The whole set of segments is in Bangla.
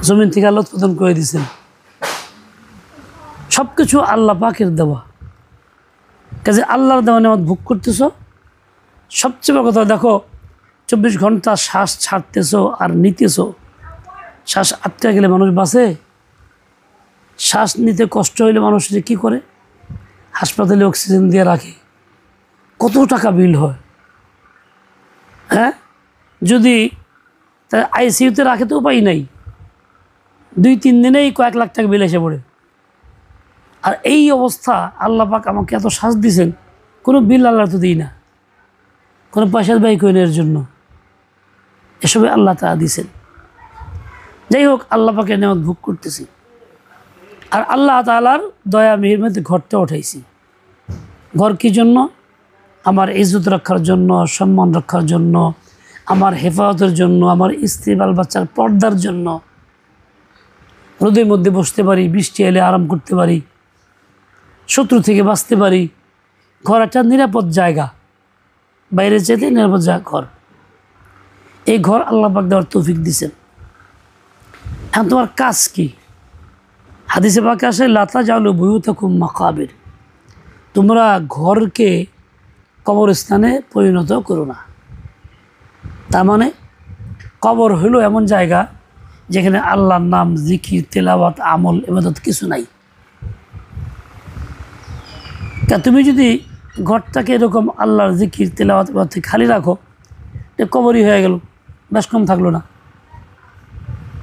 জমিন থেকে আল্লাহ উৎপাদন করে দিয়েছেন। সব কিছু আল্লাহ পাকের দেওয়া, কাজে আল্লাহর দেওয়া নেওয়া ভোগ করতেছ। সবচেয়ে বড় কথা দেখো, 24 ঘন্টা শ্বাস ছাড়তেছ আর নিতেছ। শ্বাস আটকে গেলে মানুষ বাঁচে? শ্বাস নিতে কষ্ট হইলে মানুষ যে কী করে? হাসপাতালে অক্সিজেন দিয়ে রাখে। কত টাকা বিল হয়, হ্যাঁ? যদি তারা আইসিইউতে রাখে তো উপায় নাই, 2-3 দিনেই কয়েক লাখ টাকা বিল এসে পড়ে। আর এই অবস্থা আল্লাহ পাক আমাকে এত শ্বাস দিয়েছেন, কোনো বিল আল্লাহ তো দিই না, কোনো পয়সার ব্যয় করেন এর জন্য, এসবে আল্লাহ তাআলা দিয়েছেন। যাই হোক, আল্লাহ পাকের নেয়ামত ভোগ করতেছি। আর আল্লাহ তাআলার দয়া মেহের মধ্যে ঘরটা উঠাইছি। ঘর কী জন্য? আমার ইজ্জত রক্ষার জন্য, সম্মান রক্ষার জন্য, আমার হেফাজতের জন্য, আমার স্ত্রী বাল বাচ্চার পর্দার জন্য। রোদের মধ্যে বসতে পারি, বৃষ্টি এলে আরাম করতে পারি, শত্রু থেকে বাঁচতে পারি। ঘর একটা নিরাপদ জায়গা, বাইরে যেতে নিরাপদ জায়গা ঘর। এই ঘর আল্লাহ পাক দেওয়ার তৌফিক দিয়েছেন। এখন তোমার কাজ কি? হাদিসে পাকে আসে লা তাজআলু বুয়ুতাকুম মাকাবির, তোমরা ঘরকে কবরস্থানে পরিণত করো না। তার মানে কবর হইল এমন জায়গা যেখানে আল্লাহর নাম, জিকির, তেলাওয়াত, আমল, ইবাদত কিছু নাই। তুমি যদি ঘরটাকে এরকম আল্লাহর জিকির, তেলাওয়াত, ইবাদত খালি রাখো, এটা কবরই হয়ে গেল, বেশ কম থাকলো না।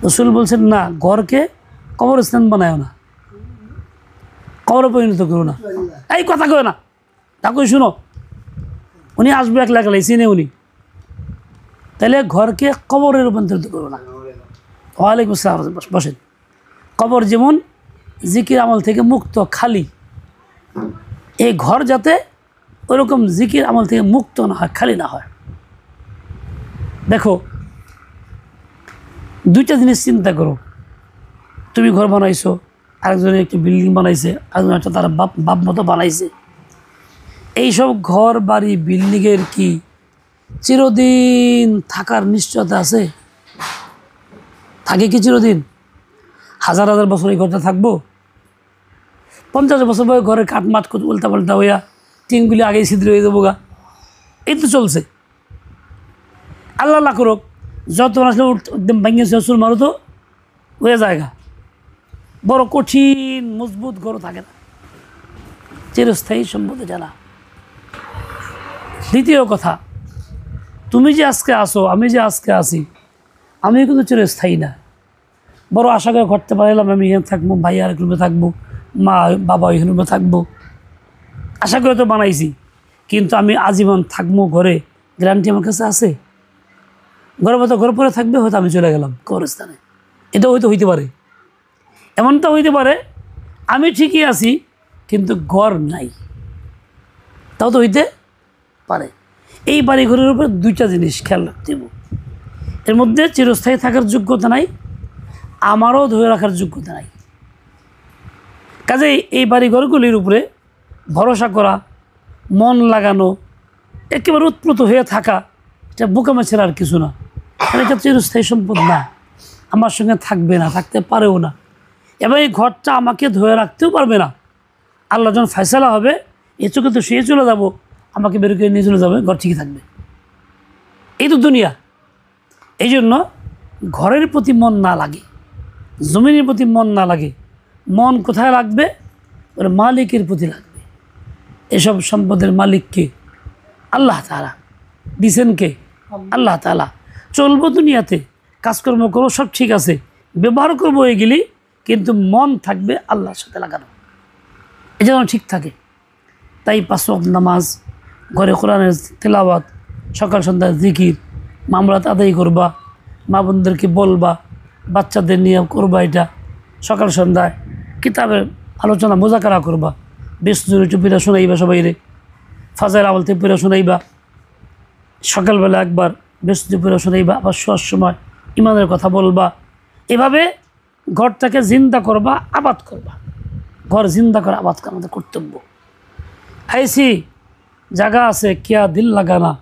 রাসূল বলছেন না, ঘরকে কবরস্থান বানায় না, কবরে পরিণত করো না। এই কথা কয় না, তাকে শুনো, উনি আসবে একলা একলাই, চিনে উনি, তাহলে ঘরকে কবরে রূপান্তরিত করো না। ওয়ালাইকুম আসসালাম, বসেন। কবর যেমন জিকির আমল থেকে মুক্ত, খালি, এই ঘর যাতে ওরকম জিকির আমল থেকে মুক্ত না হয়, খালি না হয়। দেখো, দুইটা জিনিস চিন্তা করো। তুমি ঘর বানাইছো, আরেকজনে একটি বিল্ডিং বানাইছে, আরেকজন একটা তার বাপ মতো বানাইছে। এইসব ঘর বাড়ি বিল্ডিংয়ের কি চিরদিন থাকার নিশ্চয়তা আছে? থাকে কি চিরদিন? হাজার হাজার বছর এই ঘরটা থাকবো? 50 বছর পরে ঘরের কাঠমাট উল্টা পাল্টা হইয়া টিনগুলি আগেই ছিদ্র হয়ে যাবো গা। এই তো চলছে। আল্লাহ না করুক, যত আসলে একদম ভেঙে চুল মারো তো হয়ে জায়গা, বড় কঠিন মজবুত ঘর থাকে না, চিরস্থায়ী সম্পদে জানা। দ্বিতীয় কথা, তুমি যে আজকে আসো, আমি যে আজকে আসি, আমি কিন্তু চিরস্থায়ী না। বড় আশা করে করতে পারলাম আমি এখানে থাকবো, ভাই আর রুমে থাকবো, মা বাবা ওইখানে রুমে থাকবো, আশা করে তো বানাইছি, কিন্তু আমি আজীবন থাকবো ঘরে, গ্যারান্টি আমার কাছে আছে? ঘরের মতো ঘর পরে থাকবে, হয়তো আমি চলে গেলাম কবরস্থানে। এটা হয়তো হইতে পারে, এমনটা হইতে পারে আমি ঠিকই আছি কিন্তু ঘর নাই, তাও তো হইতে পারে। এই বাড়ি ঘরের উপর দুইটা জিনিস খেয়াল রাখতে হবে। এর মধ্যে চিরস্থায়ী থাকার যোগ্যতা নাই, আমারও ধরে রাখার যোগ্যতা নাই। কাজেই এই বাড়িঘরগুলির উপরে ভরসা করা, মন লাগানো, একেবারে উৎপ্রত হয়ে থাকা, এটা বোকামে ছেড়ে আর কিছু না। কারণ এটা চিরস্থায়ী সম্পদ না, আমার সঙ্গে থাকবে না, থাকতে পারেও না, এবং এই ঘরটা আমাকে ধরে রাখতেও পারবে না। আল্লাহ যখন ফয়সালা হবে, এ চোখে তো শুয়ে চলে যাব, আমাকে বের করে নিয়ে চলে যাবে, ঘর ঠিকই থাকবে। এই তো দুনিয়া। এই জন্য ঘরের প্রতি মন না লাগে, জমিনের প্রতি মন না লাগে, মন কোথায় লাগবে? ওর মালিকের প্রতি লাগবে। এসব সম্পদের মালিক কে? আল্লাহ তাআলা। দিছেন কে? আল্লাহ তাআলা। চলবো দুনিয়াতে, কাজকর্ম করবো, সব ঠিক আছে, ব্যবহার করবো এগুলি, কিন্তু মন থাকবে আল্লাহর সাথে লাগানো, এটা যেন ঠিক থাকে। তাই 5 ওয়াক্ত নামাজ, ঘরে কোরআনের তেলাওয়াত, সকাল সন্ধ্যা জিকির, মামলাত আদায় করবা, মা বোনদেরকে বলবা, বাচ্চাদের নিয়ে করবা, এটা সকাল সন্ধ্যায় কিতাবের আলোচনা মোজাকারা করবা, বেশ চুপিটা শোনাইবা সবাইরে, ফাজাইল আমল থেকে পড়ে শোনাইবা, সকালবেলা একবার বেশ পড়ে শোনাইবা, আবার শোয়ার সময় ইমানের কথা বলবা। এভাবে ঘরটাকে জিন্দা করবা, আবাদ করবা। ঘর জিন্দা করা, আবাদ করা আমাদের কর্তব্য। ऐसी जगह से क्या दिल लगाना,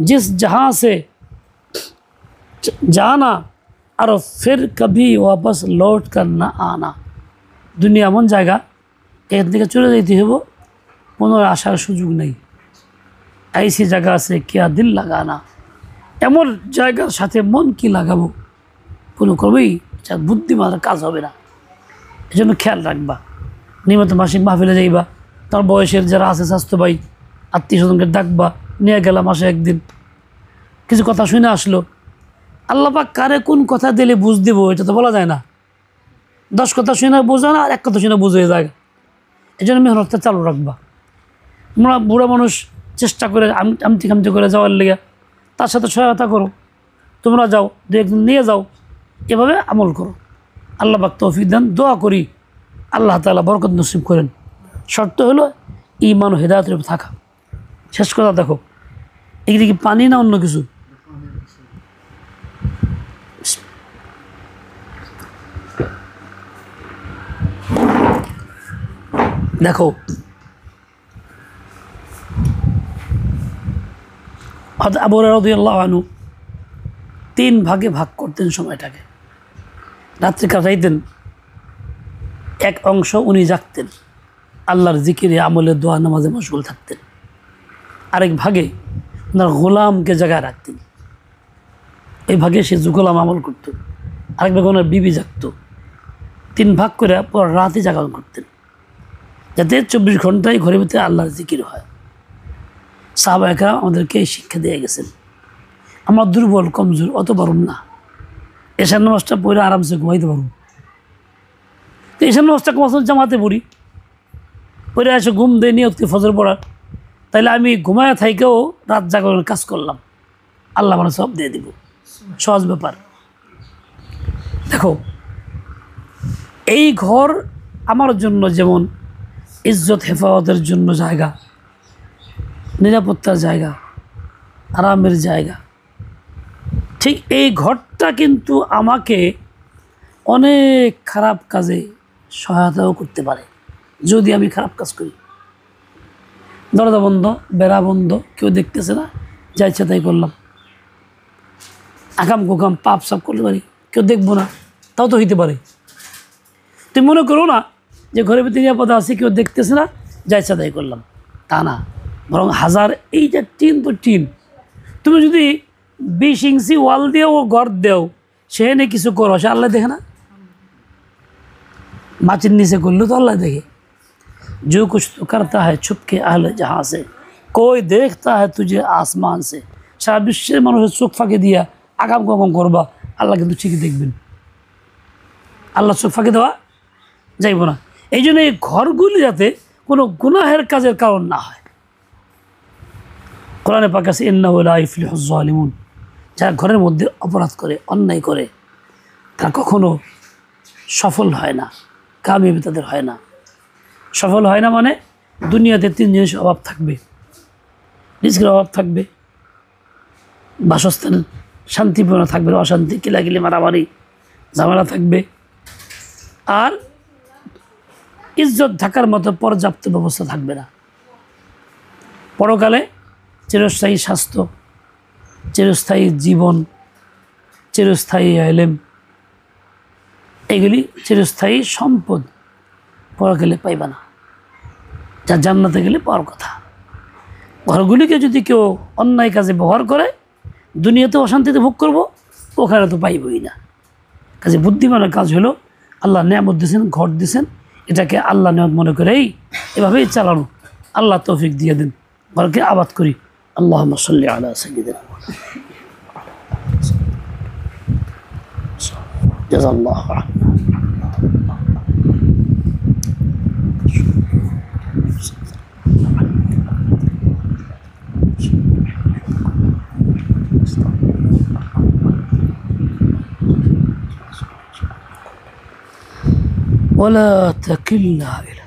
जिस जहाँ से जाना और फिर कभी वापस लौट कर ना आना। दुनिया एमन জায়গা, এখান থেকে চলে যেতে হবে, পুনরায় আসার সুযোগ নেই। ऐसी जगह से क्या दिल लगाना, এমন জায়গার সাথে মন কি লাগাবো, কোনো ক্রমেই যা বুদ্ধিমানের কাজ হবে না। এই জন্য খেয়াল রাখবা, নিয়মিত মাসিক মাহফিলে যাইবা, তোমার বয়সের যারা আছে স্বাস্থ্য ভাই আত্মীয় স্বজনকে ডাকবা, নিয়ে গেলাম মাসে একদিন, কিছু কথা শুনে আসলো। আল্লাহ পাক কারে কোন কথা দিলে বুঝ দিব এটা তো বলা যায় না। 10 কথা শুনে বোঝা না, আর 1 কথা শুনে বুঝে যায়। এই জন্য মেহনতটা চালু রাখবা। আমরা বুড়া মানুষ চেষ্টা করে আমতি খামতি করে যাওয়ার লেগে, তার সাথে সহায়তা করো, তোমরা যাও, 2 একদিন নিয়ে যাও, এভাবে আমল করো। আল্লাহ পাক তৌফিক দেন। দোয়া করি আল্লাহ তাআলা বরকত নসিব করেন। শর্ত হলো ঈমান ও হিদায়াতের উপর থাকা। শেষ কথা দেখো, এগুলি কি পানি না অন্য কিছু? দেখো আবু হুরায়রা রাদিয়াল্লাহু আনহু 3 ভাগে ভাগ করতেন সময়টাকে। রাত্রি কাটাইতেন, এক অংশ উনি জাগতেন, আল্লাহর জিকিরে আমলে দোয়া নামাজে মশগুল থাকতেন। আরেক ভাগে ওনার গোলামকে জায়গায় রাখতেন, এই ভাগে সে গোলাম আমল করত। আরেক ভাগে ওনার বিবি জাগত। 3 ভাগ করে পর রাতে জাগরণ করতেন, যাতে 24 ঘন্টায় ঘরের ভিতরে আল্লাহর জিকির হয়। সাহাবায়ে কেরাম আমাদেরকে এই শিক্ষা দিয়ে গেছেন। আমরা দুর্বল কমজোর, অত পারুম না। এশার নামাজটা পড়ে আরামসে ঘুমাইতে পারব। তো এশার নামাজটা কমাস জামাতে পড়ি, পড়ে এসে ঘুম দিয়ে নিয়তকে ফজর পড়ার, তাইলে আমি ঘুমায় থাইকেও রাত জাগরণের কাজ করলাম, আল্লাহ মানে সব দিয়ে দিব। সহজ ব্যাপার। দেখো, এই ঘর আমার জন্য যেমন ইজ্জত হেফাজতের জন্য জায়গা, নিরাপত্তার জায়গা, আরামের জায়গা, ঠিক এই ঘরটা কিন্তু আমাকে অনেক খারাপ কাজে সহায়তাও করতে পারে যদি আমি খারাপ কাজ করি। দরজা বন্ধ, বেড়া বন্ধ, কেউ দেখতেছে না, যা ইচ্ছা তাই করলাম, আকাম কুকাম পাপ সাপ করতে পারি, কেউ দেখবো না, তাও তো হইতে পারে। তুমি মনে করো না যে ঘরের ভিতরে নিরাপদ আছে, কেউ দেখতেছে না, যা ইচ্ছা তাই করলাম, তা না। বরং হাজার, এই যে টিন তো টিন, তুমি যদি 20 ইঞ্চি ওয়াল দিয়েও ঘর দেও, সেখানে কিছু করো, সে আল্লাহ দেখে না? মাটির নিচে করলেও তো আল্লাহ দেখে। जो कुछ तो करता है छुप के अहल जहाँ से, कोई देखता है तुझे आसमान से। সারা বিশ্বের মানুষের চোখ ফাঁকে দিয়া আগাম কখন করবা, আল্লাহ কিন্তু ঠিকই দেখবেন। আল্লাহ চোখ ফাঁকে দেওয়া যাইব না। এই জন্য এই ঘরগুলি যাতে কোনো গুনাহের কাজের কারণ না হয়। কোরআনে পাক আছে ইন্নাহু লা ইফলিহুজ জালিমুন, যারা ঘরের মধ্যে অপরাধ করে, অন্যায় করে, তারা কখনো সফল হয় না, কামিয়াবি তাদের হয় না। সফল হয় না মানে দুনিয়াতে 3 জিনিস অভাব থাকবে। রিজকের অভাব থাকবে, বাসস্থান শান্তিপূর্ণ থাকবে, অশান্তি, কিলাকিলি, মারামারি, ঝামেলা থাকবে, আর ইজ্জত ঢাকার মতো পর্যাপ্ত ব্যবস্থা থাকবে না। পরকালে চিরস্থায়ী স্বাস্থ্য, চিরস্থায়ী জীবন, চিরস্থায়ী ইলম, এগুলি চিরস্থায়ী সম্পদ পরকালে পাইবা না, যা জান্নাতে গেলে পাওয়ার কথা। ঘরগুলিকে যদি কেউ অন্যায় কাজে ব্যবহার করে, দুনিয়াতে অশান্তিতে ভোগ করবো, ওখানে তো পাইবই না। কাজে বুদ্ধিমানের কাজ হলো আল্লাহ নিয়ামত দিয়েছেন, ঘর দিয়েছেন, এটাকে আল্লাহ নিয়ামত মনে করেই এভাবেই চালানো। আল্লাহ তৌফিক দিয়ে দেন, ঘরকে আবাদ করি। আল্লাহুম্মা সাল্লি আলা সাইয়্যিদিনা জাযাল্লাহু খাইরান। ولا تكلنا إلى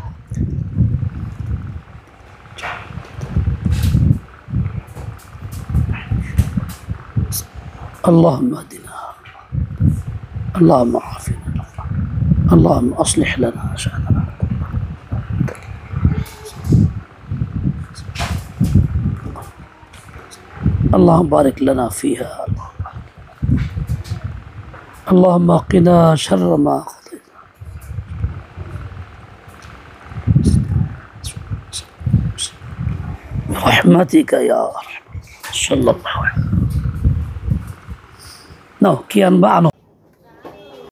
اللهم اهدنا، اللهم عافنا، اللهم أصلح لنا شأننا. اللهم بارك لنا فيها، اللهم قنا شر ما قضيت برحمتك يا أرحم صلى الله عليه وسلم. নাও কি আনবা আনো।